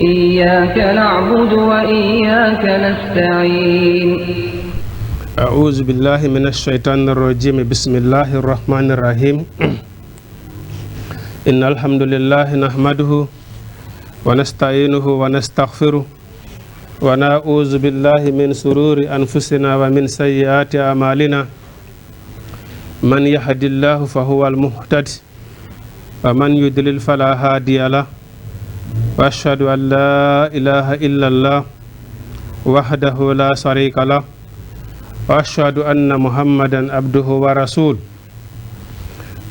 إياك نعبد وإياك نستعين. أعوذ بالله من الشيطان الرجيم. بسم الله الرحمن الرحيم. إن الحمد لله نحمده ونستعينه ونستغفره ونعوذ بالله من شرور أنفسنا ومن سيئات أعمالنا. من يهد الله فهو المهتد ومن يضلل فلا هادي له. وأشهد أن لا إله إلا الله وحده لا شريك له. وأشهد أن محمدا عبده ورسوله.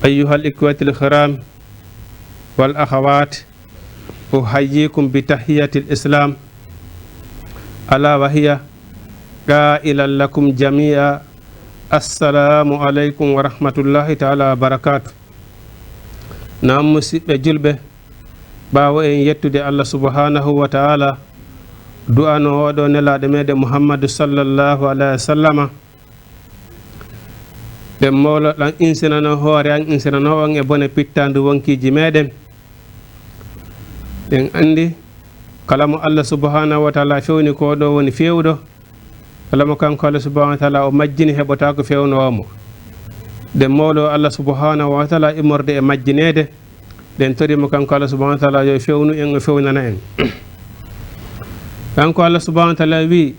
أيها الإخوة الكرام والأخوات، أحييكم بتحية الإسلام ألا وهي قائلا لكم جميعا السلام عليكم ورحمة الله تعالى وبركاته. نعم مسيب جلبه باو en yettude Allah subhanahu wa ta'ala du'ano oɗo nelaɗo meɗen Muhammadu sallallahu alaihi wa sallama ɓe mawloɗan insinano hoore an insinano on e bone pittandu wonkiji meɗen. en andi kala mo Allah subhanahu wa ta'ala fewni ko ɗo woni fewɗo, kala mo kanko Allah subhanahu wa ta'ala o majjini heɓota ko fewnowomo. nden mawlo Allah subhanahu wa ta'ala immorde e majjinede, den torimo kanko Allah subhanahu wa ta'ala yo fewnu en o fewnana en. kanko Allah subhanahu wa ta'ala wi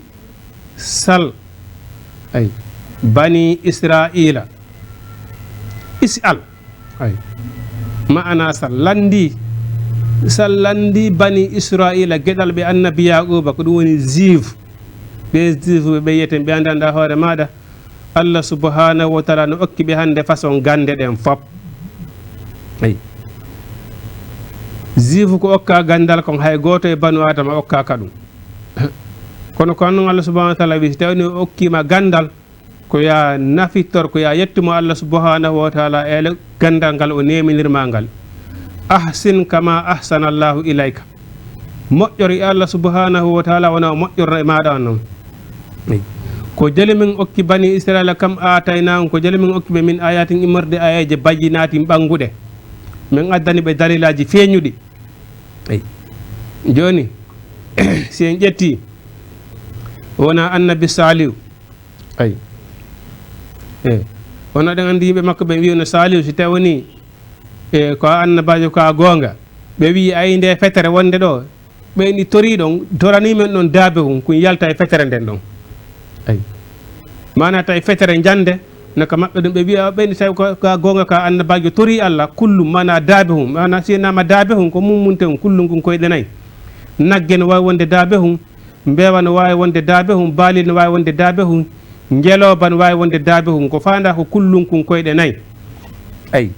sal ay bani Israila is'al ay ma'ana sal landi bani Israila gedal be annabi Yaquba ko ɗum woni juif ɓe juif ɓe yiyeten ɓe andanda hoore maɗa Allah subhanahu wa ta'ala no okki ɓe hande façon gande ɗen fop. ay juif ko okka gandal kon hay goto e banu adama okka ka ɗum. kono ko noon Allah subhanahu wa ta'ala wi tawni okkima gandal ko ya nafitor ko ya yettumo Allah subhanahu wa ta'ala ele gandal ngal o neminirma ngal. ahsin kama ahsana Allahu ilayka, moƴƴor e Allah subhanahu wa ta'ala wona moƴƴorno e maɗa on noon. ko jeli min okki bani Israila kam atayna ko jeli min okki ɓe min ayatin immorde ayaji bayyinatin ɓanguɗe, min addani ɓe dalilaji feeñuɗi. joni si en ƴetti wona annabi Salihu wona ɗen andi yimɓe makko ɓe wiwno Salihu si tawni ko annabajo ka gonga ɓe wi ayi nde fetere wonde ɗo ɓeyni tori ɗon doranimen ɗon daabe hum ko yalta e fetere nden ɗon. mana tawi fetere jande naka maɓɓe ɗum ɓe wiya ɓeyni tawi ka gonga ka annabajo tori Allah kullum mana daabe hum, mana sinama daabe hum ko mummunte hum kullum kon koyɗe nayyi. nagge no wawi wonde daabe hum, mbewa no wawi wonde daabe hum, baali no wawi wonde daabe hum, jeeloba no wawi wonde daabe hum, ko fanda ko kullum kon koyɗe nayyi. ay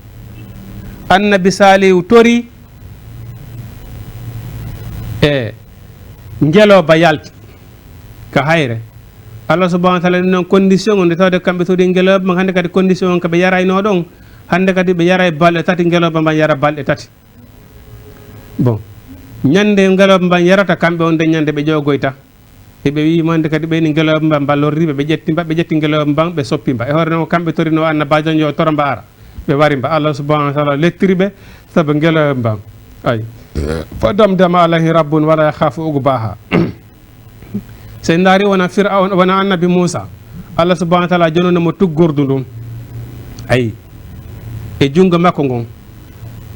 annabi Salihu tori e jeeloba yalti ka hayre. Allah subhanahu wa ta'ala non condition on de tawde kamɓe tori jeeloba ma hande kadi condition on ko ɓe yarayno ɗon, hande kadi ɓe yaray balɗe tati, jeeloba mban yara balɗe tati. bon ñande jeeloba mban yarata kamɓe on de ñande ɓe ƴogoyta eɓe wima hande kadi ɓeyni jeeloba mban ballorriɓe ɓe ƴetti jeeloba mban ɓe soppimba e hoore noon kamɓe torino annabajo yo toromba ara ɓe warimba. Allah subhanahu wa ta'ala lettiriɓe saabu jeeloba mban ay fa damdama alayhi rabbun wala yakhafu uqbaha. so en daari wona Fir'aun wona annabi Moussa, Allah subhanahu wa ta'ala jononimo tuggordu ndum ay e jungo makko ngon.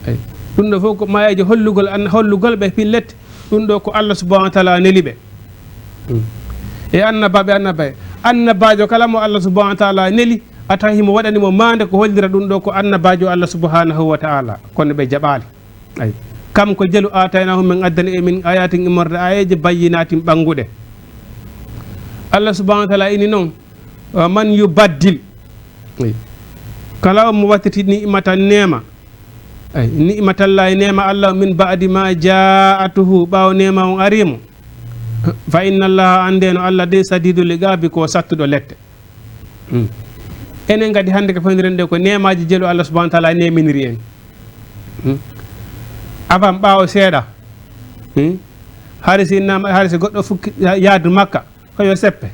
ay ɗum ɗo fof ko mayaji hollugol ɓe pillette, ɗum ɗo ko Allah subhanahu wa ta'ala neliɓe. e annabajo kala mo Allah subhanahu wa ta'ala neli a tawi himo waɗanimo mande ko hollira ɗum ɗo ko annabajo Allah subhanahu wa ta'ala, kono ɓe jaɓali. ay kam ko jelu ataynahum min addani e min ayatin immorde ayaji bayyinatin ɓanguɗe. Allah subhanahu wa ta'ala ini noon man yubaddil kala mo wattiti ni'matan nema ni'matallahi nema Allah min ba'di ma ja'atuhu ɓawo nema on arimo fa inna allaha andeno Allah de sadidul iqabi ko sattuɗo lette. enen kadi hande ko fewniren ɗe ko nemaji jelu Allah subhanahu wa ta'ala neminiri en. avant ɓawo seeɗa haade si goɗɗo fukki yaadu Makka koyo seppe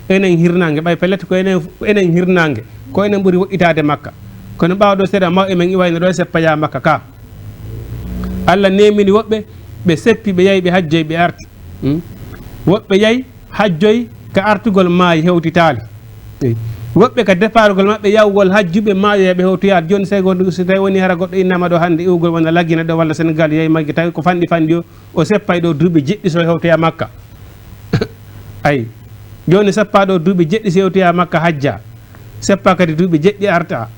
enen hirnange ɓay pellet ko enen hirnange ko enen ɓuuri woɗɗitade Makka kono ɓawɗo seeɗa mawɓe men iwayno ɗo seppa ya Makka ka Allah nemini woɓɓe ɓe seppi ɓe yahi ɓe hajjoy ɓe arti woɓɓe yahi hajjoy ka artugol maayi hewtitaali woɓɓe ka départgol maɓɓe yawgol hajjuɓe maayo ɓe hewtoyaade jooni so tawi woni hara goɗɗo innama ɗo hannde iwgol wona laggina ɗo walla Sénégal yehi magge tawi ko fanɗi fanɗi o seppay ɗo duuɓi jeɗɗi so hewtoya makka ayi jooni seppa ɗo duuɓi jeɗɗi so hewtoya makka hajja seppa kadi duuɓi jeɗɗi arta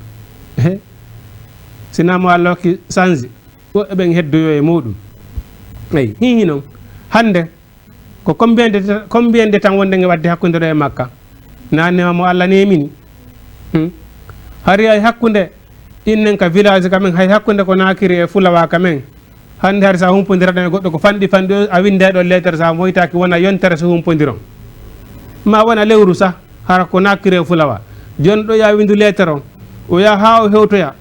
sinamo Allah hokki change woɓɓe ɓen heddoyo e muɗum ayi hihi noon hannde ko combien de temps wonde nge wadde hakkunde ɗo e makka nanema mo Allah nemini hari hay hakkunde innen ka village kamen hay hakkunde ko nakiri e Fulawa kamen hande hari sa humpodira ɗon e goɗɗo ko fanɗi fanɗi a winde ɗo lettere sa moytaki wona yontere so humpodiron ma wona lewru sa hara ko nakiri e Fulawa joni ɗo ya windu lettere on o ya ha o hewtoya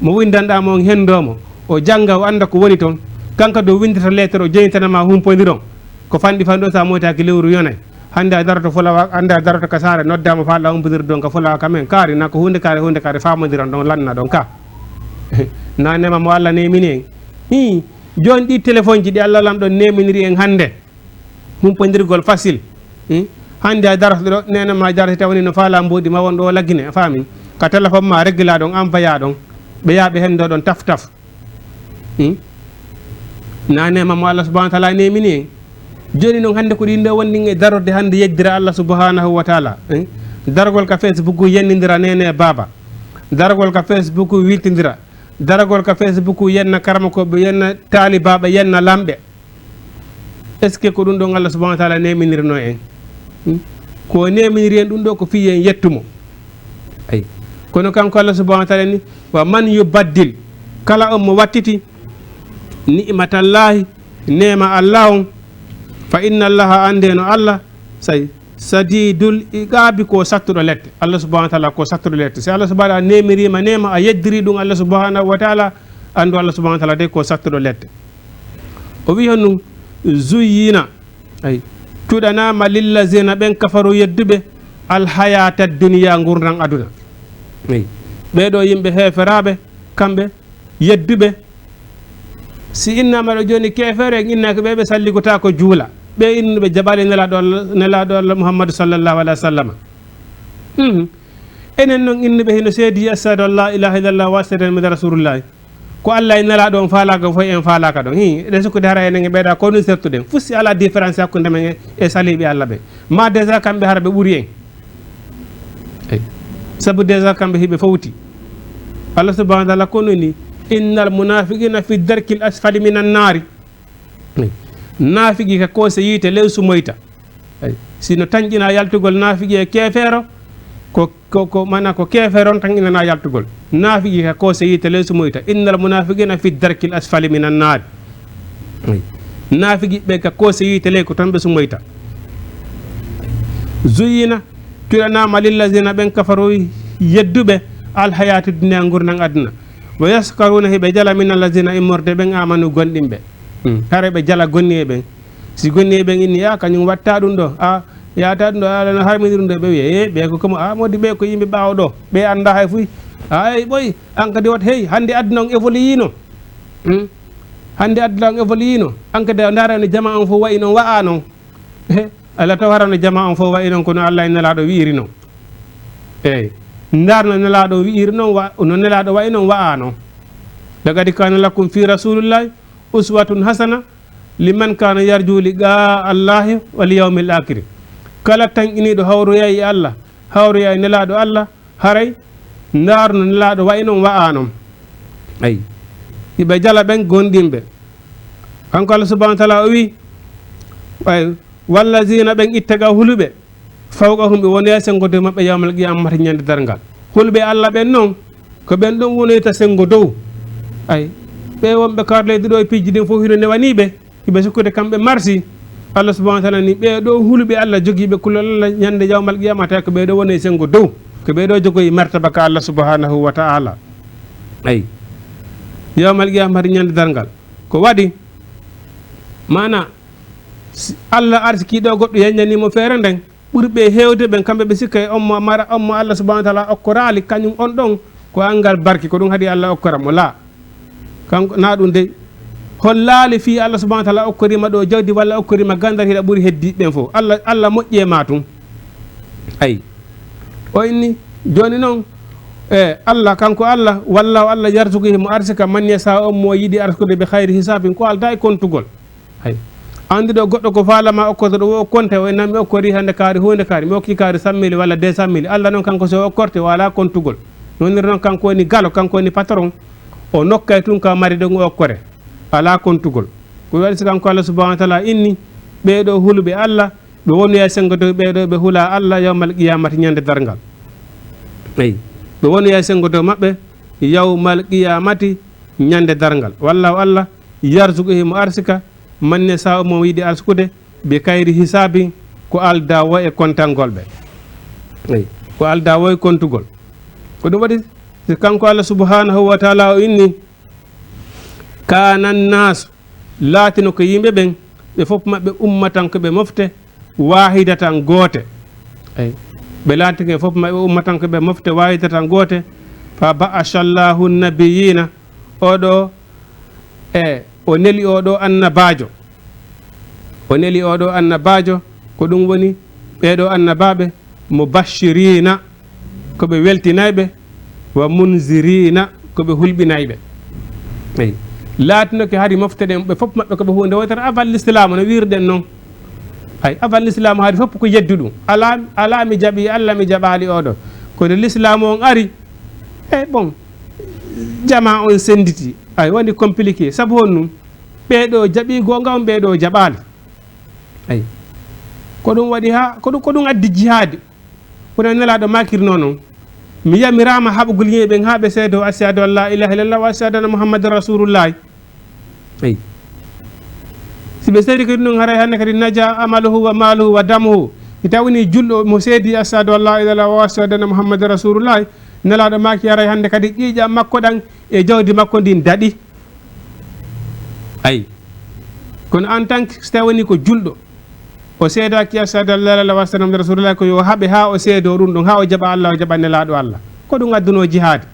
mo windanɗamo on hendomo o jangga o anda ko woni toon kanka do windata lettere o joyintanama humpodiron ko fanɗi fanɗi o sa moytaki lewru yonay hande a daroto Fulawa hande a daroto ka saare noddama falɗa humpodir ɗon ka Fulawa kamen kaari na ko hunde kaare famodiran ɗon lanna ɗon ka nanema mo Allah nemini en joni ɗi téléphone ji ɗi Allah lam ɗon neminiri en hande humpodirgol facile hande a daroto ɗo nenema jarata tawni no faala mboɗi ma won ɗo laggine faami ka téléphone ma réglula ɗon envoya ɗon ɓe yaaɓe hendo ɗon taf taf nanema mo Allah subahanahu wa taala nemini en joni noon hande ko ɗin ɗo wonni e darorde hande yeddira Allah subhanahu wa taala dargol ka Facebook yennidira nene baba dargol ka Facebook wiltidira dargol ka Facebook yenna karmakoɓe yenna talibaɓe yenna lamɓe est ce que ko ɗum ɗon Allah subhanahu wa taala neminirno en ko neminiri en ɗum ɗo ko fiyi en yettumo ayi kono kanko Allah subhanahu wa taala ni wa man yubaddil kala on mo wattiti ni'matallahi nema Allah on fa inna allaha andeno Allah say sadidul iqabi ko sattuɗo lette Allah subhanahu wa taala ko sattuɗo lette si Allah subhanahu wa taala nemirima nema a yeddiri ɗum Allah subhanahu wa taala andu Allah subhanahu wa taala de ko sattuɗo lette o wi hon zuyina ay cuɗanama lillazina ɓen kafaru yedduɓe alhayata duniya gurdan aduna ay ɓeɗo yimɓe heferaɓe kamɓe yedduɓe si innama ɗo joni kefere en innaka ɓe ɓe salligota ko juula ɓe innuɓe jaɓali nelaɗo Allah Muhammadu sallllahu alayhi wa sallam enen noon innuɓe hino seedi ashhadu an la ilaha illallah wa ashhadu anna muhammadan rasulullahi ko Allah e nelaɗo on faalaka foy en faalaka ɗon eɗen sukkude hara enen e ɓeeɗa ko ɗum sertuɗen fusti ala différence hakkude men e saliɓe Allah ɓe ma déjà kamɓe hara ɓe ɓuuri en eyi saabu déjà kamɓe hiɓe fawti Allah subhanahu wa taala kono ni innal munafiqina fi darkil asfali minan naari naafigi ka ko so yiite lewsu moyta sino tañƴina yaltugol naafigi e keefeero ko mana ko keefeero on tan inana yaltugol naafigi ka ko so yiite lewsu moyta innal munafiqina fi darkil asfali minan naari naafigi ɓe ka ko so yiite ley ko tan ɓe sumoyta zuyina cuɗanama lillazina ɓen kafaru yedduɓe alhayati dunia gurnan aduna wa yaskaruna hiɓe jala min allazina immorde ɓen amanu gonɗinɓe hare ɓe jala gonni e ɓen si gonni e ɓen inni a kañum watta ɗum ɗo a yata ɗum ɗo aɗano harmidi ɗum ɗo ɓe wiye ɓe ko comme a modi ɓe ko yimɓe ɓawo ɗo ɓe anda hay fuy ay ɓoy an kadi wat hey hande aduna on évoluino hande aduna on évoluino an kadi darano jama on fof wayi noon wa'a noon Allah taw harano jama on fof wayi noon kono Allah e nelaɗo wiiri noon eyyi darno nelaɗo wiiri noon no nelaɗo wayi noon wa'a noon laqad kana lakum fi rasulillahi uswatun hasana liman kana yarju liqa allahi wal yawmil akhir kala tan iniɗo hawroya e Allah hawroya e nelaɗo Allah haray darno nelaɗo wayi noon wa'a noon ayi hiɓe jala ɓen gonɗinɓe kanko Allah subhanahu wa taala o wi ay wallazina ɓen ittaga huluɓe fawqahum ɓe woni e sengo dow maɓɓe yawmal qiyamati ñande dargal hulɓe Allah ɓen noon ko ɓen ɗon wonoyta sengo dow ay ɓe wonɓe karleydi ɗo e pijji ɗin fof hino newaniɓe hiɓe sukkude kamɓe marsi Allah subhanahu wa taala ni ɓeɗo hulɓe Allah jogiiɓe kulol Allah ñande yawmal qiyamata ko ɓeɗo woni e sengo dow ko ɓeɗo jogoyi martaba ka Allah subhanahu wa taala ayi yawmal qiyamati ñande dargal ko waɗi mana Allah arsikiɗo goɗɗo yeññanimo feere nden ɓurɓe hewde ɓen kamɓe ɓe sikka e onmo mara onmo Allah subhanahu wa taala okkorali kañum on ɗon ko angal barki ko ɗum haadi Allah okkoramo la kanko na ɗum de hollaali fi Allah subhanahu wa ta'ala okkorima ɗo jawdi walla okkorima gandal hiɗa ɓuri heddiɓe ɓen fof Allah moƴƴe ma tum ayi o inni joni noon Allah kanko Allah wallahu Allah yarzuquhimo arsika man yasa on mo yiɗi arsukude ɓe hayri hisabin ko alda e kontugol hay andi ɗo goɗɗo ko falama okkoto ɗo o konte o nan mi okkori hande kaari hunde kaari mi okki kaari 100 000 walla 200 000 Allah noon kanko so okkorte wala kontugol nonir noon kanko woni galo kanko woni patron o nokkay tun ka mari ɗon okkore ala kontugol ko waɗi so kanko Allah subhanahu wa ta'ala inni ɓeɗo hulɓe Allah ɓe wonoya sengodo ɓeɗo ɓe hula Allah yawmal qiyamati ñande dargal eyi ɓe wonoya sengodo maɓɓe yawmal qiyamati ñande dargal wallahu Allah yarzuquhimo arsika manne sa mo yiɗi arsukude ɓe kayri hisabi ko alda wo e kontangol ɓe eyi ko alda wo e kontugol ko ɗum waɗi so kanko Allah subhanahu wa ta'ala o inni kanan nasu laatino ko yimɓe ɓen ɓe fof maɓɓe ummatan ko ɓe mofte wahidatan goote eyi ɓe laatike fof maɓɓe ummatan ko ɓe mofte wahidatan goote fa ba'ashallahu nabiyina oɗo o neli oɗo annabajo ko ɗum woni ɓeɗo annabaɓe mubashirina ko ɓe weltinayɓe wa munzirina ko ɓe hulɓinayɓe eyi laatinoke haadi mofte ɗen ɓe fof maɓɓe koɓe hunde wotere aval l'islamu no wirɗen noon ay aval l'islamu haadi fof ko yeddu ɗum ala mi jaɓi Allah mi jaɓali oɗo kono l'islamu on ari bon jama on senditi ay woni compliqué sabu honnum ɓeɗo jaɓi gonga on ɓeɗo jaɓali ay ko ɗum waɗi ha ko ɗum addi jihadi kono nelaɗo makirno noon mi yamirama haɓugol yimɓe ha ɓe seedo ashhadu an la ilaha illallah wa ashhadu anna muhammadan rasulullah eyi si ɓe seedi kadi ɗum haray hannde kadi naja amaluhu wa maluhu wa damuhu mi tawni julɗo mo seedi ashhadu an la ilaha illallah wa ashhadu anna muhammadan rasulullah nelaɗo maki haray hannde kadi ƴiiƴam makko ɗan e jawdi makko ndin daɗi ayi kono en tant que so tawni ko julɗo o seedaki ashhadu an la ilaha illallah wa ashhadu anna rasulullah ko yo haaɓe ha o seedo ɗum ɗon ha o jaɓa Allah o jaɓa nelaɗo Allah ko ɗum adduno jihadi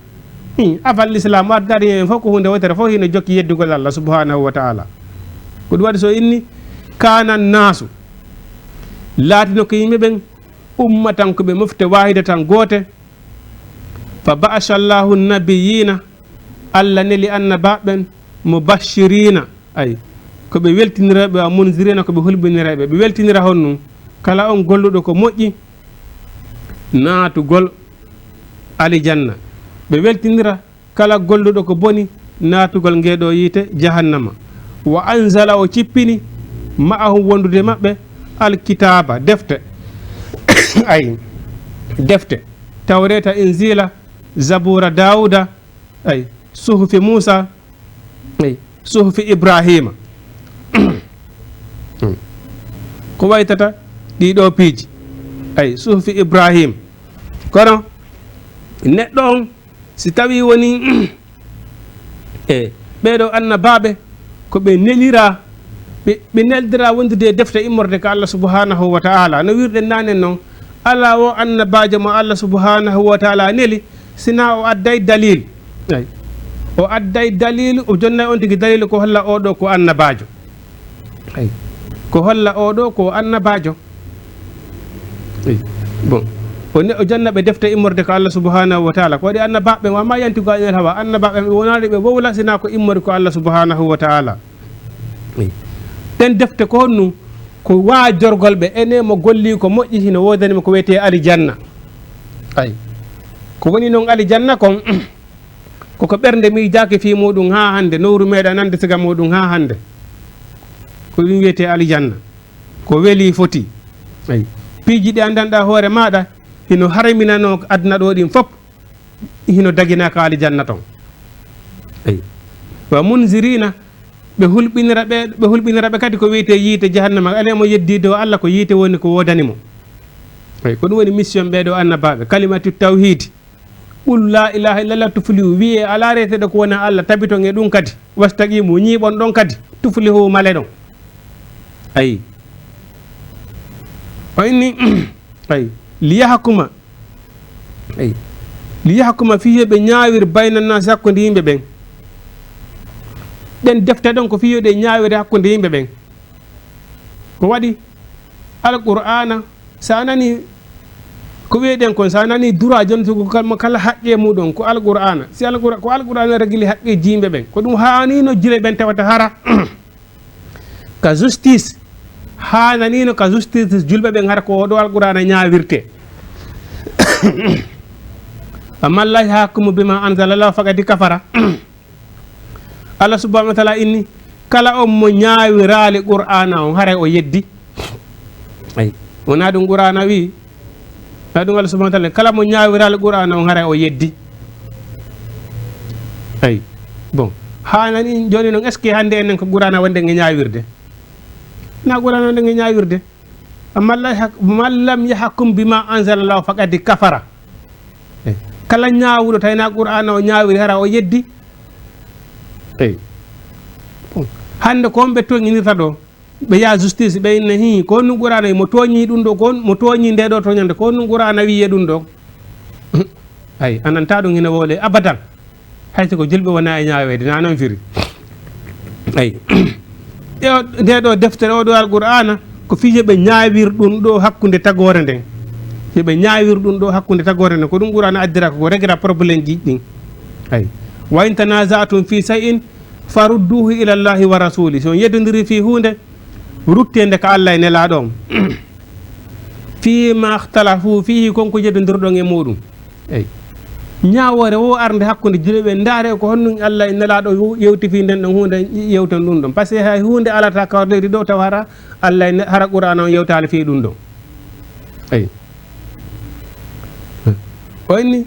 aval l'islam addari en fof ko hunde wotere fof hino jokki yeddugol Allah subhanahu wa ta'ala ko ɗum waɗi so inni kanan nasu laatino ko yimɓe ɓen ummatan ko ɓe mofte wahidatan goote fa ba'ashallahu nabiyina Allah neli annabaɓen mubashirina ay ko ɓe weltiniraɓe wa munzirina ko ɓe hulɓiniraɓe ɓe weltinira honnum kala on golluɗo ko moƴƴi naatugol alijanna ɓe weltinira kala golluɗo ko boni naatugol ngeɗo yiite jahannama wa anzala o cippini ma'ahum wondude maɓɓe alkitaba defte ay defte tawreta inzila zabura dauda ay suhufi musa ay suhufi ibrahima ko waytata ɗiɗo piiji ay suhufi ibrahim kono neɗɗo on si tawi woni ɓeɗo annabaɓe ko ɓe nelira ɓe neldira wondude e defte immorde ko Allah subhanahu wa ta'ala no wirɗen nanen noon ala o annabajo mo Allah subhanahu wa ta'ala neli sina o adday dalil ay o adday dalil o jonnay on tigi dalil ko holla oɗo ko annabajo ay ko holla oɗo ko annabajo ay bon o jannaɓe defte immorde ko Allah subhanahu wa ta'ala ko waɗi annabaɓe wama yanti go anel hawa annabaɓe wonani ɓe wowla sina ko immorde ko Allah subhanahu wa ta'ala ten defte ko honnu ko waajorgol ɓe ene mo golli ko moƴƴi hino wodanima ko wiyete alijanna ay ko woni noon alijanna kon koko ɓernde miijaki fi muɗum ha hande nowru meɗa nande siga muɗum ha hande ko ɗum wiyete alijanna ko weeli foti ay piiji ɗi andanɗa hoore maɗa hino harminano aduna ɗo ɗin fof hino daginaka alijanna ton ay wa munzirina ɓe hulɓiniraɓe kadi ko wiyete yiite jahannama ale mo yeddide o Allah ko yiite woni ko wodanimo ay ko ɗum woni mission ɓeɗo annabaɓe kalimatu tawhid ɓul la ilaha illallah tuflihu wiye ala reteɗo ko wona Allah tabiton e ɗum kadi wastaqimu ñiiɓon ɗon kadi tuflihu male ɗon ayi o inni ay liyahkuma fihe ɓe ñawir bayna nas hakkude yimɓe ɓen ɗen defte ɗon ko fiyoɗe ñaawiri hakkunde yimɓe ɓen ko waɗi alqur'ana sa nani ko wiyeɗen kon sa nani droit jontugo kala haqqe muɗum ko alqur'ana si ko alqur'ana régli haqqe jimɓe ɓen ko ɗum hanino jile ɓen tawata hara ka justice hananino ka justice julɓe ɓen hara ko oɗo alqur'ana ñawirte amma la yahkumu bima anzalallah faqad kafara Allah subhanahu wa ta'ala inni kala on mo ñaawiraali qur'ana on hara o yeddi ay wona ɗum qur'ana wi na ɗum Allah subhanahu wa ta'ala kala mo ñaawiraali qur'ana on hara o yeddi ay bon hanani joni noon est ce que hande enen ko qur'ana wonde nge ñaawirde na qur'ana wonde nge ñaawirde amma man lam yahkum bima anzalallahu faqad kafara kala ñaawuɗo tawna qur'ana o ñaawiri hara o yeddi eyi hande ko on ɓe toñinirta ɗo ɓe ya justice ɓe inne hi ko honɗum qur'ana mo tooñi ɗum ɗo ko mo tooñi nde ɗo toñande ko honɗum qur'ana wiye ɗum ɗo ayi ananta ɗum hina woole abadan hayso ko julɓe wona e ñaawede na noon firi ayi nde ɗo deftere oɗo alqur'ana ko fiije ɓe ñaawir ɗum ɗo hakkunde tagore nden yoɓe ñaawir ɗum ɗo hakkunde tagore nden ko ɗum qur'ana addira ko regra probléme ji ɗin ayi wa in tanazatum fi shay'in farudduhu ila llahi wa rasuli so yeddodiri fi hunde ruttende ko Allah e nelaɗo on fima ihtalafu fihi konko jeddodirɗon e muɗum eyi ñawore o arde hakkude juleɓe ndaare ko honɗum Allah e nelaɗo yewti fi nden ɗon hunde yewten ɗum ɗon par ce que hay hunde alata kawleydi ɗo taw hara Allah e hara qur'ana on yewtani fi ɗum ɗon eyi o inni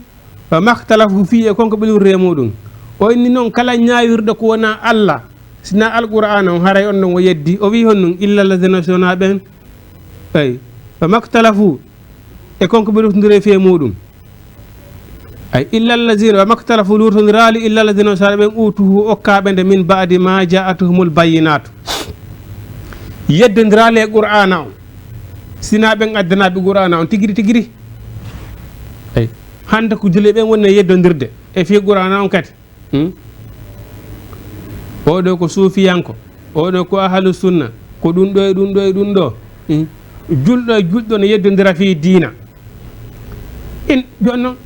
mahtalafu fi e konko ɓilurre e muɗum o inni noon kala ñaawirɗo ko wona Allah sina alqur'ana on haray on ɗon o yeddi o wi honɗum illa alladina sona ɓen eyi mahtalafu e konko ɓilutodire fi e muɗum ay illa alladina wa mahtalafu lurtodirali illa alladina sona ɓen utuhu okkaɓe nde min baadi ma jaatuhumul bayinatu yeddodirali e qur'ana on sina ɓen addanaɓe qur'ana on tigiri tigiri eyi hande ko jule ɓen woni e yeddodirde e fi qur'ana on kadi oɗo ko suufiyanko oɗo ko ahlu sunna ko ɗum ɗo e ɗum ɗo e ɗum ɗo julɗo e julɗo no yeddodira fi diina in joni noon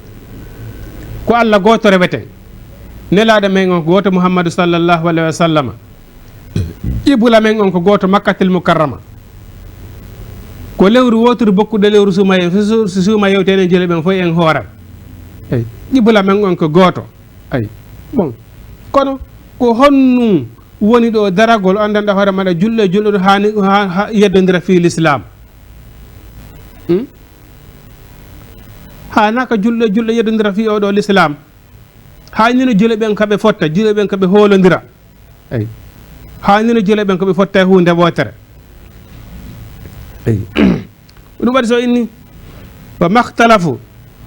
ko Allah goto reweten nelaɗo men on ko goto Muhammadu sallllahu alayhi wa sallama ƴibula men on ko goto Makkatul Mukarrama ko lewru wotoru bokkuɗo lewru sumaye so suuma yewtene jule ɓen fof en hoorat eyi ƴibula men on ko goto ayi bon kono ko honnum woni ɗo daragol andanɗa hoore maɗa julɗo e julɗo hani yeddodira fi l'islam hanaka julɗo e julɗo yeddodira fi oɗo l'islam hanino jule ɓen kaɓe fotta jule ɓen kaɓe hoolodira eyi hanino jule ɓen koɓe fotta e hunde wotere eyi ɗum waɗi so inni wa mahtalafu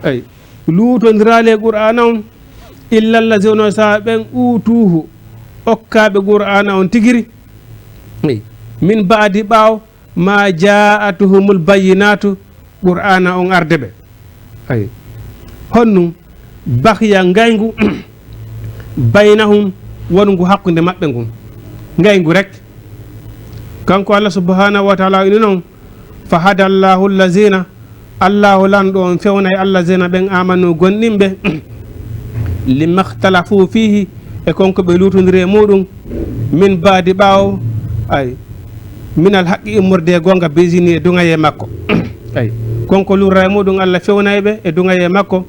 eyi luutodirali e qur'ana on illa allazina sa ɓen utuhu okkaɓe qur'ana on tigiri min baadi ɓaaw ma jaatuhumul bayinatu qur'ana on arde ɓe ay honnum bahiya ngaygu baynahum wongu hakkude maɓɓe ngun ngaygu rek kanko Allah subhanahu wa taala ini noon fa hada llahu allazina allahu lanɗo on fewnay allazina ɓen amanu gonɗinɓe limma ihtalafu fihi e konko ɓe lutodiri e muɗum min baadi ɓaaw ay minal haqqi immorde e gonga bisini e duŋaye makko ay konko lurra e muɗum Allah fewnayɓe e duŋaye makko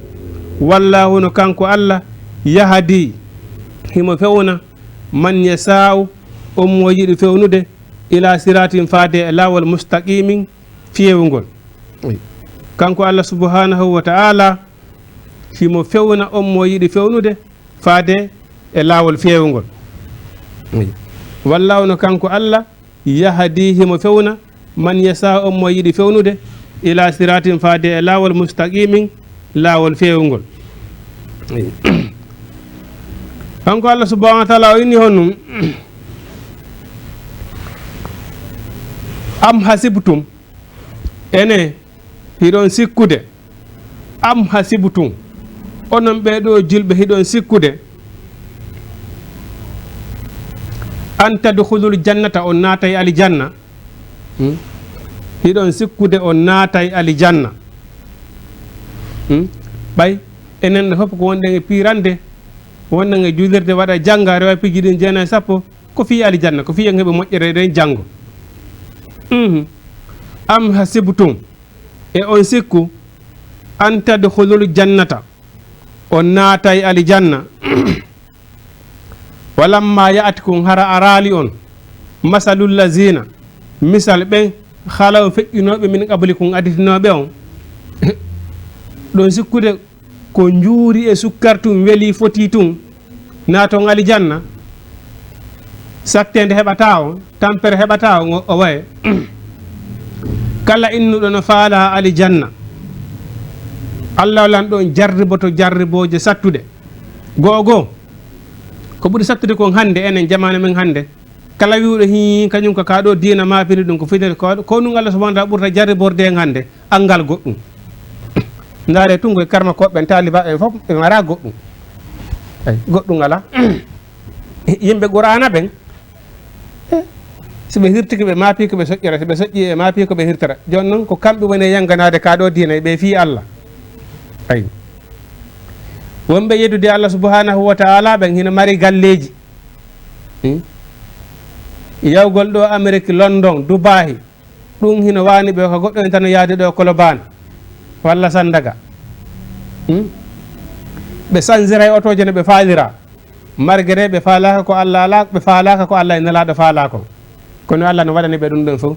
wallahu no kanko Allah yahadi himo fewna man yasau on mo yiɗi fewnude ila siratin faade e lawol mustaqimin fiyewugol kanko Allah subhanahu wa ta'ala himo fewna on mo yiɗi fewnude faade e laawol feewugol wallahu no kanko Allah yahdi himo fewna man yasa on mo yiɗi fewnude ila siratin faade e laawol mustaqimin laawol feewugol kanko Allah subhanahu wa ta'ala o inni honnum am hasibtum ene hiɗon sikkude am hasibtum onon ɓeɗo julɓe hiɗon sikkude an tadkhulul jannata on naatay aljanna hiɗon sikkude on naatay aljanna ɓay enen fof ko wonɗen e pirande wonɗen e juulirde waɗa jannga rewa piji ɗin 9 sappo ko fi aljanna ko fi en heɓe moƴƴere ɗen janngo am hasibtum e on sikku an tadkhulul jannata on naatay aljanna walamma ya'atikum hara arali on masalul lazina misal ɓen halaw feƴƴinoɓe min qablikum aditinoɓe on ɗon sikkude ko juuri e sukkar tum weeli foti tum naaton aljanna sattede heɓata on tampere heɓata on o waye kala innuɗo no faala aljanna allah lan ɗon jarriboto jarriboje sattude go'o ko ɓuri sattude kon hannde enen jamanu men hannde kala wiwɗo hi kañum ko kaɗo diina mapiri ɗum ko fidel ko ɗum allah subahana taala ɓurta jarriborde en hannde angal goɗɗum ndaare tungo e karma koɓɓen taliba ɓen fof ɓe mara goɗɗum eyi goɗɗum ala yimɓe qur'ana ɓen so ɓe hirtiki ɓe maapi ko ɓe soƴƴira so ɓe soƴƴi e maapi ko ɓe hirtara joni noon ko kamɓe woni e yanganade kaɗo diina ɓe fi allah ayi wonɓe yeddude allah subhanahu wa taala ɓen hina mari galleji yawgol ɗo Amérique London Dubahi ɗum hino wani ɓe ko goɗɗo en tan yaade ɗo Colobane walla Sandaga ɓe sansira e otoje no ɓe faalira margere ɓe faalaka ko allah ala ɓe faalaka ko allah e nelaɗo faala kon kono allah no waɗani ɓe ɗum ɗon fof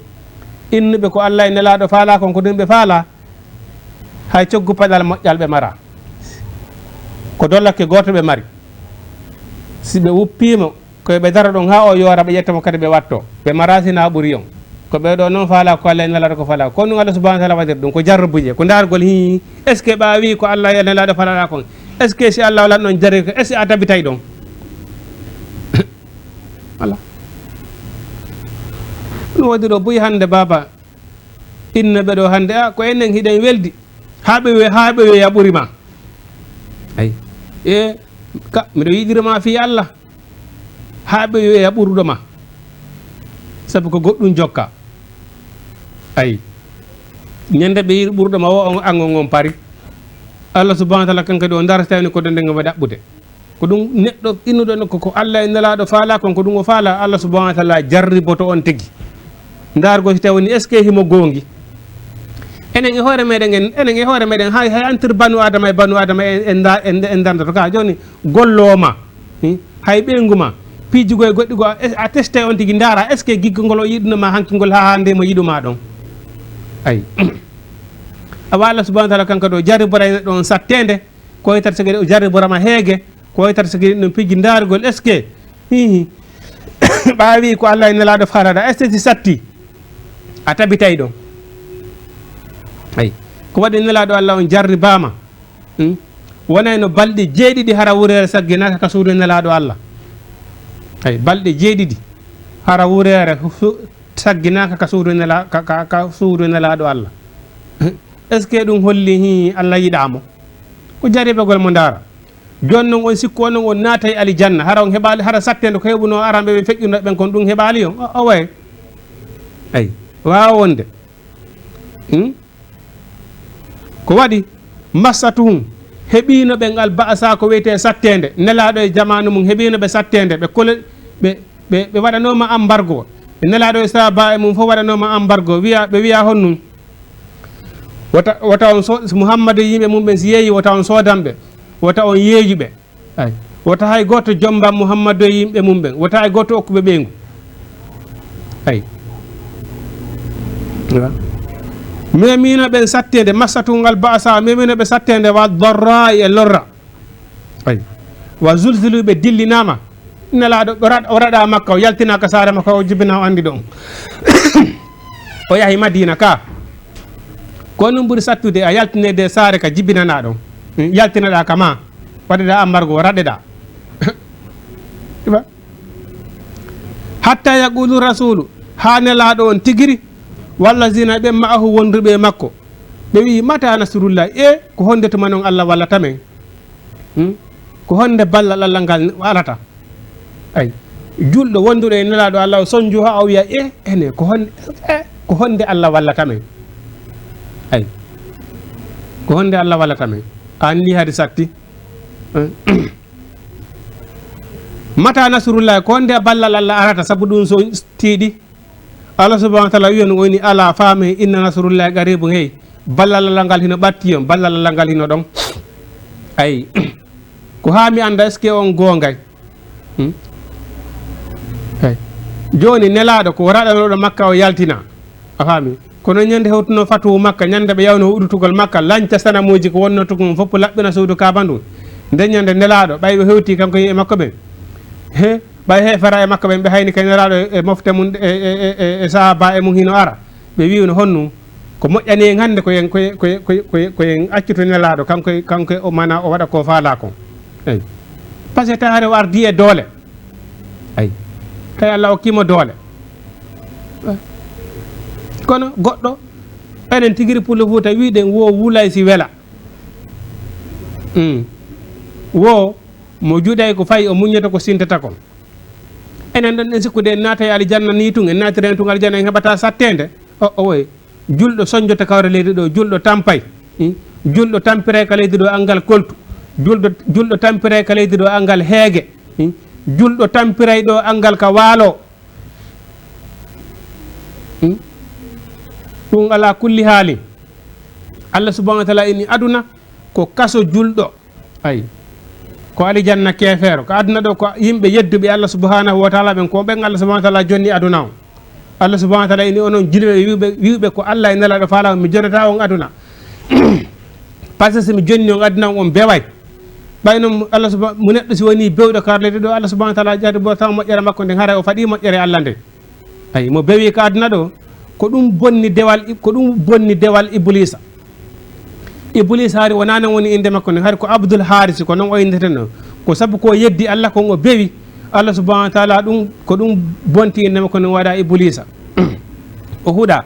innuɓe ko allah e nelaɗo faala kon ko ɗum ɓe faala hay coggu paɗal moƴƴal ɓe mara ko dollake goto ɓe mari si ɓe wuppima koye ɓe dara ɗon ha o yoora ɓe ƴettamo kadi ɓe watto ɓe mara sina ɓuuri on ko ɓeɗo noon faala ko allah e nelaɗo ko faala kono ɗum allah subahana taala waɗir ɗum ko jarrobuje ko dargol hi est ce que ɓawi ko allah e nelaɗo falala kon est ce que si allah walan ɗon jarri ko est ce que a tabitay ɗon voilà ɗum waɗi ɗo buyi hannde baba inna ɓe ɗo hannde a ko enen hiɗen weldi ha ɓe weya ɓuurima ayi e ka miɗo yiɗirma fi allah ha ɓe weya ɓurɗoma saabu ko goɗɗum jokka ayi ñande ɓe yiɗi ɓurɗoma o angon on pari allah subahana taala kankadi o daratani ko donde ngam ɗaɓɓude ko ɗum neɗɗo innuɗo ko allah e nelaɗo faala kon ko ɗum o faala allah subahana taala jarriboto on tigui dargo so tawni est ce que himo gongi enen e hoore meɗen hay entre banu adama en dardato ka joni golloma hay ɓeyguma piijugo e goɗɗi go a teste on tigui dara est ce que giggol o yiɗunoma hankigol ha hande mo yiɗuma ɗon ayi awa allah subahana taala kanka ɗo jarribora neɗɗo on sattede ko yitata sagui o jarriborama heege ko yitata sagui ɗum pijji dargol est ce que ɓawi ko allah e nelaɗo falada est ce que si satti a tabitay ɗon ayi ko waɗi nelaɗo allah on jarribama wonay no balɗe 7 hara wurere sagginaka ka suudu nelaɗo allah ayi balɗe 7 hara wurere sagginaka ka suudu ka suudu nelaɗo allah est ce que ɗum holli hi allah yiɗamo ko jaribagol mo dara joni noon on sikku onon on naatay aljanna hara on heɓali hara sattede ko heɓuno aramɓe ɓe feƴƴuno ɓen kon ɗum heɓali on o way ayi wawa wonde ko waɗi massatuhum heɓino ɓen alba'asa ko wiyete sattede nelaɗo e jamanu mum heɓino ɓe sattede ɓe kole ɓe waɗanoma embargo nelaɗo e sahaba e mum fof waɗanoma embargo ɓe wiya honnum wata on Muhammadu yimɓe mum ɓen si yeeyi wata on sodanɓe wata on yeeyiɓe ay wata hay goto jombam Muhammadu e yimɓe mum ɓen wata hay goto okkuɓe ɓeygu ay memino ɓen sattede massatungal basa memino ɓe sattede wa darra e lorra ay wa zulzilu ɓe dillinama nelaɗo o raɗa makka o yaltinaka saare makka o jibina o andi ɗon o yahi Madina ka ko ɗum ɓuuri sattude a yaltinede saare ka jibinana ɗon yaltinaɗa kama waɗeɗa embargo raɗeɗa hatta yaqulu rasulu ha nelaɗo on tigiri walla zina ɓe maahu wonduɓe makko ɓe wi mata nasrullah ko honde tuma noon allah wallata men ko honde ballal allah ngal alata ay julɗo wonduɗo e nelaɗo Allah o soñju ha o wiya ene ko honde Allah wallata men ay ko honde Allah wallata men anni hadi satti mata nasrullahi ko honde ballal Allah arata sabu ɗum so tiiɗi Allah subhanahu wa ta'ala wiyon woni ala faame inna nasrullahi qaribun hey ballal Allah ngal hino ɓatti on ballal Allah ngal hino ɗon ay ko ha mi anda est ce que on gongay ay joni nelaɗo ko raɗanoɗo makka o yaltina a faami kono ñande hewtuno fatuwu makka ñande ɓe yawno uɗutugol makka lanca sanamuji ko wonno tugum fof laɓɓina suudu kaba ndu nde ñande nelaɗo ɓay ɓe hewti kanko e makko ɓen he ɓay hefara e makko ɓen ɓe hayni ka nelaɗo e mofte mum e sahaba e mum hino ara ɓe wiwno honnu ko moƴƴani en hannde koyen accuto nelaɗo kanko o mana o waɗa ko faala ko eyi par ce que taware o ardi e doole ayi tawi Allah hokkimo doole kono goɗɗo enen tigiri pulle Fuuta wiɗen wo wulay si wela wo mo juuɗay ko fayi o muñata ko sintata kon enen ɗon en sikkude en naata e aljanna ni tun en naatiren tun aljanna en heɓata sattede o woy julɗo soñjoto kawre leydi ɗo julɗo tampay julɗo tampire ka leydi ɗo angal koltu julɗo tampire ka leydi ɗo angal heege julɗo tampiray ɗo angal ka waalo ɗum ala kulli haali Allah subhanahu wa ta'ala ini aduna ko kaso julɗo ay ko aljanna kefeero ko aduna ɗo ko yimɓe yedduɓe Allah subhanahu wa ta'ala ɓen ko ɓen Allah subhanahu wa ta'ala jonni aduna o Allah subhanahu wa ta'ala ini onon jilɓe wiɓe ko Allah e nelaɗo faala mi jonata on aduna par ce que mi jonni on aduna on beway ɓayno Allah subhanahu mo neɗɗo si woni bewɗo karlede ɗo Allah subhanahu wa ta'ala jaati bo taw moƴƴere makko nden haara o faɗi moƴƴere Allah nde ay mo bewi ko aduna ɗo ko ɗum bonni dewal iblisa haari wona nan woni inde makko nden haari ko Abdoul Haris ko noon o indeten ɗo ko sabu ko yeddi Allah kon o bewi Allah subhanahu wa ta'ala ɗum ko ɗum bonti inde makko nden waɗa iblisa o huuɗa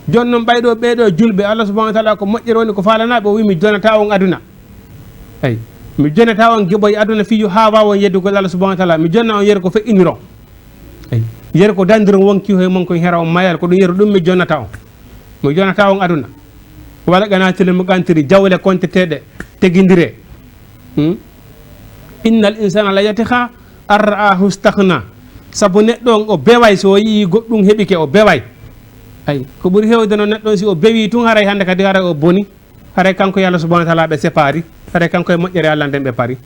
joni noon ɓayɗo ɓeɗo julɓe Allah subhanahu wa ta'ala ko moƴƴere woni ko falanaɓe o wi mi jonata on aduna ay mi jonata on giɓoye aduna fiyu ha wawon yeddugol Allah subhanahu wa ta'ala mi jonna on yere ko feƴƴiniron ay yere ko dandiron wonki hoye mon kon hera on mayal ko ɗum yeru ɗum mi jonnata on aduna wala ganatile mo gantiri jawle konteteɗe teguidire innal insana la yatiha arra'ahu stahna sabu neɗɗo on o beway so yii goɗɗum heɓike o beway ay ko ɓuuri hewde no neɗɗo on si o bewi tun haray hande kadi haray o boni haray kanko e Allah subhanahu wa ta'ala ɓe sépari haray kanko e moƴƴere Allah nden ɓe pari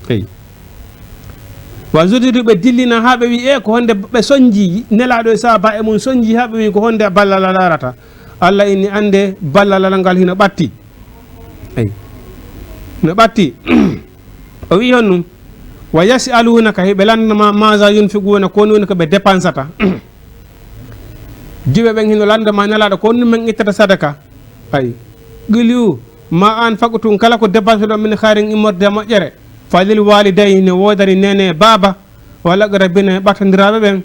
eyi wa jodidu ɓe dillina ha ɓe wi ko honde ɓe soñji nelaɗo e sahaba e mum soñji ha ɓe wi ko honde ballal Allah arata Allah inni ande ballal Allah ngal hino ɓatti eyi no ɓatti o wi hon num wa yasalunaka heɓe landama maza yunfiguna ko woni ko ɓe dépensata jiɓe ɓen hino landama nelaɗo ko woni men ittata sadaka ay qiliu ma an faqutum kala ko dépense ɗo min haaren immorde moƴƴere falil walidayni ne wodani nene baba wal aqrabina e ɓatodiraɓe ɓen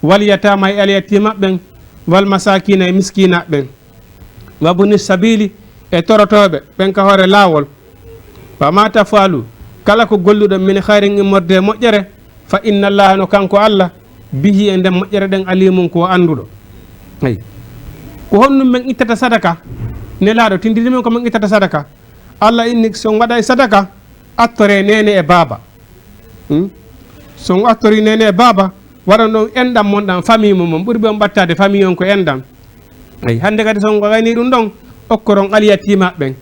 wal yatama e alyatima ɓen wal masakina e miskina ɓen wabuni sabili e torotoɓe ɓen ka hoore lawol wa ma tafalu kala ko golluɗo min haaren immorde moƴƴere fa inna allaha no kanko Allah bihi e nden moƴƴere ɗen alimum ko anduɗo ayi ko honnum men ittata sadaka nelaɗo tindini men ko men ittata sadaka Allah inni so waɗa e sadaka attore nene e baba so attori nene e baba waɗan ɗon enɗam monɗam famille mum ɓuuri ɓe on ɓattade famille on ko enɗam eyi hande kadi so gayni ɗum ɗon okkoron alyatima ɓen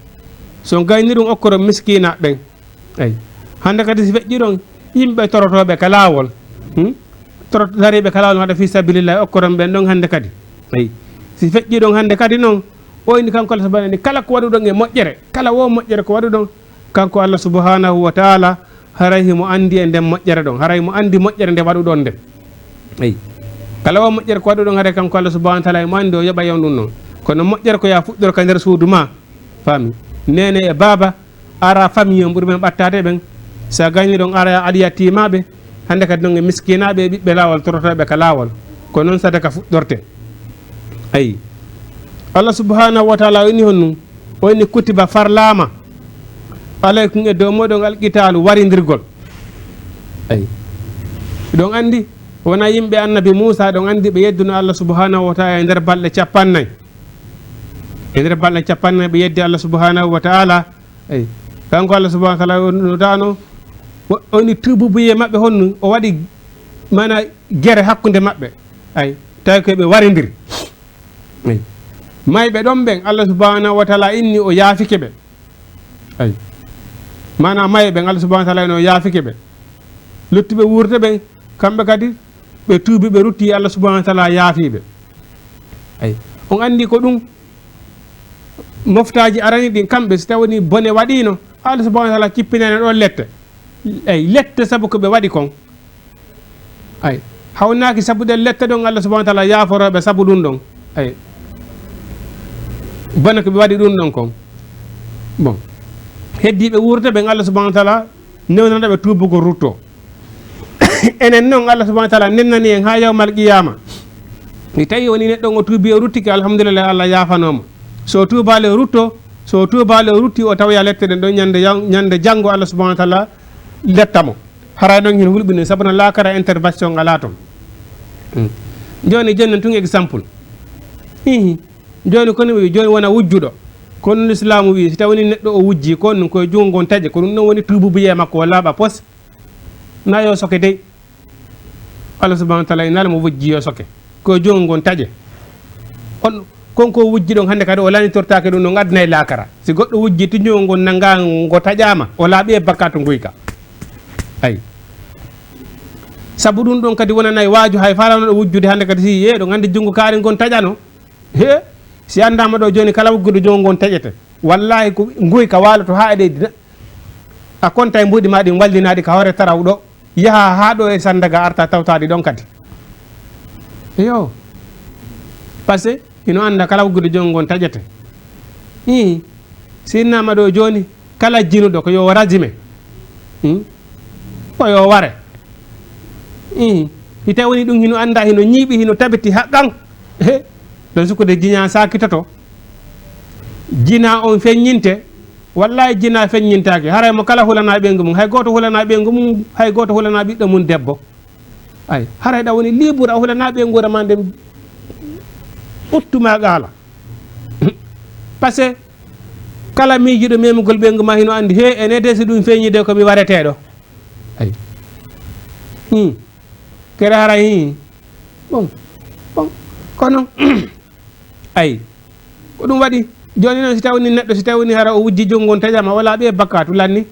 so gayni ɗum okkoron miskina ɓen eyi hande kadi si feƴƴi ɗon yimɓe torotoɓe ka lawol dariɓe ka lawol waɗa fi sabilillahi okkoron ɓen ɗon hande kadi eyi si feƴƴi ɗon hande kadi noon o inni kanko Allah subhanahu kala ko waɗuɗon e moƴƴere kala wo moƴƴere ko waɗuɗon kanko Allah subhanahu wa ta'ala haray himo andi e nden moƴƴere ɗon haray mo andi moƴƴere nde waɗuɗon nden eyi kala wo moƴƴere ko waɗuɗon haray kanko Allah subhanahu wa ta'ala mo andi o yoɓa yon ɗum noon kono moƴƴere ko ya fuɗɗoro ka nder suudu ma faami nene e baba ara famille on ɓuuri men ɓattade ɓen sa gayni ɗon ara aliyatimaɓe hande kadi noon e miskinaɓe e ɓiɓɓe lawol torotoɓe ka lawol ko noon sadaka fuɗɗorte ayi Allah subhanahu wa ta'ala inni hon num o inni kutiba farlama alaykum e dow moɗon alqitalu warindirgol ayi ɗon andi wona yimɓe annabi Moussa ɗon andi ɓe yedduno Allah subhanahu wa taala e nder balɗe 40 e nder balɗe 40 ɓe yeddi Allah subhanahu wa taala eyi kanko Allah subhanahu wa taala no dano oni tububuye maɓɓe honno o waɗi mana gere hakkude maɓɓe ay tawi koɓe waridiri eyi mayɓe ɗon ɓen Allah subhanahu wa taala inni o yaafike ɓe ay mana maye ɓen Allah subhanahu wa taala ino yaafike ɓe luttuɓe wuurde ɓen kamɓe kadi ɓe tuubi ɓe rutti Allah subhanahu wa taala yaafiɓe ay on andi ko ɗum moftaji arani ɗin kamɓe so tawni bone waɗino Allah subhanahu wa taala kippinani ɗon lette ay lette sabu ko ɓe waɗi kon ay hawnaki sabu ɗen lette ɗon Allah subhanahu wa taala yaaforoɓe sabu ɗum ɗon ay bone ko ɓe waɗi ɗum ɗon kon bon heddiɓe wuurde ɓen Allah subhanahu wa taala newnanaɓe tuubugo rutto enen noon Allah subhanahu wa taala nennani en ha yawmal qiyama mi tawi woni neɗɗo o tuubi o ruttike alhamdulillah Allah yaafanoma so tuubale rutto so tuubale rutti o tawya lette ɗen ɗon ñande janggo Allah subhanahu wa taala lettamo haray ɗon hin hulɓini sabu no laakara intervention ala toon joni tun exemple joni kono wi joni wona wujjuɗo kono l'islamu wi so tawni neɗɗo o wujji ko ɗum koye jungo gon taƴe ko ɗum ɗon woni tububuye makko o laaɓa pos na yo soke dey Allah subhanahu wa taala inala mo wujji yo soke koye jungo gon taƴe on konko wujji ɗon hannde kadi o lanitortake ɗum no gaddanayi laakara si goɗɗo wujji to jungo gon nanga ngo taƴama o laaɓi e bakkato guyka ay sabu ɗum ɗon kadi wonanayi waaju hay falanoɗo wujjude hannde kadi si ye ɗo gandi jungo kaari gon taƴano he si andama ɗo joni kala wuggude jungo gon taƴete wallahi ko guyka waloto ha eɗe a konta e mbuɗi ma ɗi wallinaɗi ka hoore taraw ɗo yaha ha ɗo e sandaga arta tawtaɗi ɗon kadi yo par ce que ino anda kala wuggude jungo gon taƴete sinnama ɗo joni kala jinuɗo ko yo rajime ko yo ware si tawi woni ɗum hino anda hino ñiiɓi hino tabiti haqqan ɗon sukude jiña sakitoto jina on feññinte wallahi jina feññintaki haray mo kala hulana ɓengu mum hay goto hulana ɓengu mum hay goto hulana ɓiɗɗo mum debbo ay haray ɗa woni libre a hulana ɓengure ma nde uttuma qaala par ce que kala miijiɗo memugol ɓengu ma hino andi he ene de si ɗum feññide komi wareteɗo ay kere haray bon kono ay ko ɗum waɗi joni noon si tawni neɗɗo si tawni hara o wujji jungo gon taƴama wala ɓiye bakkatu lanni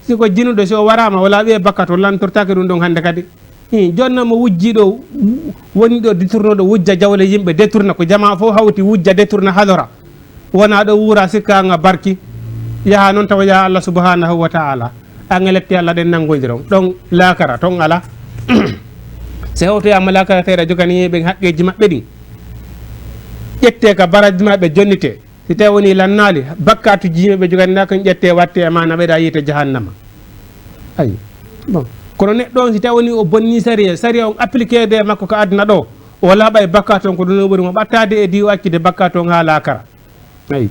siko jinuɗo si o warama wala ɓiye bakkatu lantortake ɗum ɗon hannde kadi joni noon mo wujjiɗo woni ɗo détournoɗo wujja jawle yimɓe détourna ko jama fof hawti wujja détourna halora wona ɗo wuura sikkaga barki yaha noon tawa yaha Allah subhanahu wa taala ange letti Allah ɗen nanggodiron ɗon laakara ton ala so hewtoyama laakara teeɗa jogani yeɓe haqqeji maɓɓe ɗin ƴette ka baraji maɓe jonnite si tawi woni lannali bakkatu jimeɓe jogannda kon ƴette watte e ma naɓeɗa yiite jahannama ayi bon kono neɗɗo on si tawi woni o bonni saria on appliqué de makko ko aduna ɗo o laaɓa e bakkatu on ko ɗum ɓuri mo ɓattade e diwo accide bakkatu on ha laakara ayi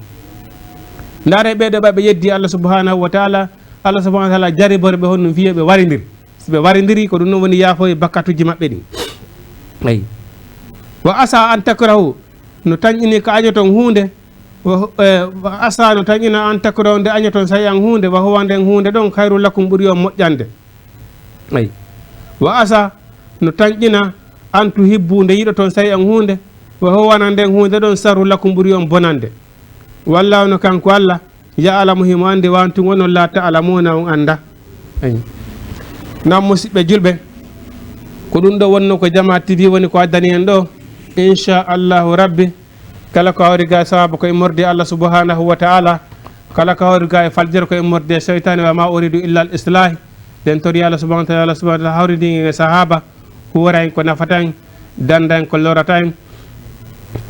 ndaare ɓeɗo ɓaɓe yeddi Allah subhanahu wa taala Allah subhanahu wa taala jaribore ɓe honno fiye ɓe waridiri so ɓe waridiri ko ɗum ɗon woni yaafo e bakkatuji maɓɓe ɗin ayi wa asa an takrahu no tañƴini ko añoton hunde asa no tañƴina an takrahu nde añoton sayi an hunde wa howa nden hunde ɗon hayru lakum ɓuuri on moƴƴande ayi wa asa no tañƴina an tu hibbu nde yiɗoton sayi an hunde wa howana nden hunde ɗon saru lakum ɓuuri on bonande wallahu no kanko Allah ya alamu himo andi wantu wonon la ta'lamuna on anda ayi nam musidɓe julɓe ko ɗum ɗo wonno ko Jama TV woni ko addani en ɗo inchallahu rabbi kala ko hawri ga sababu ko immorde Allah subhanahu wa ta'ala kala ko hawri ga e faljere ko immorde shaytani wa ma uridu illa al islah den tori Allah subhanahu wa ta'ala hawridi e sahaba huwara en ko nafata en danda en ko lorata en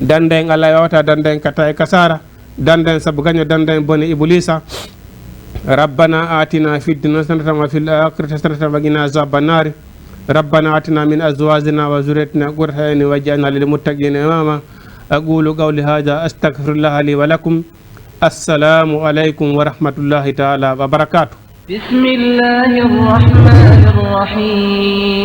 danda en Allah yawata danda en kata e kasara danda en sabu gaño danda en bone iblisa rabbana atina fid dunya hasanatan wa fil akhirati hasanatan wa qina azaban nar ربنا آتنا من أزواجنا وذريتنا قرة أعين واجعلنا للمتقين إماما أقول قولي هذا أستغفر الله لي ولكم السلام عليكم ورحمة الله تعالى وبركاته. بسم الله الرحمن الرحيم.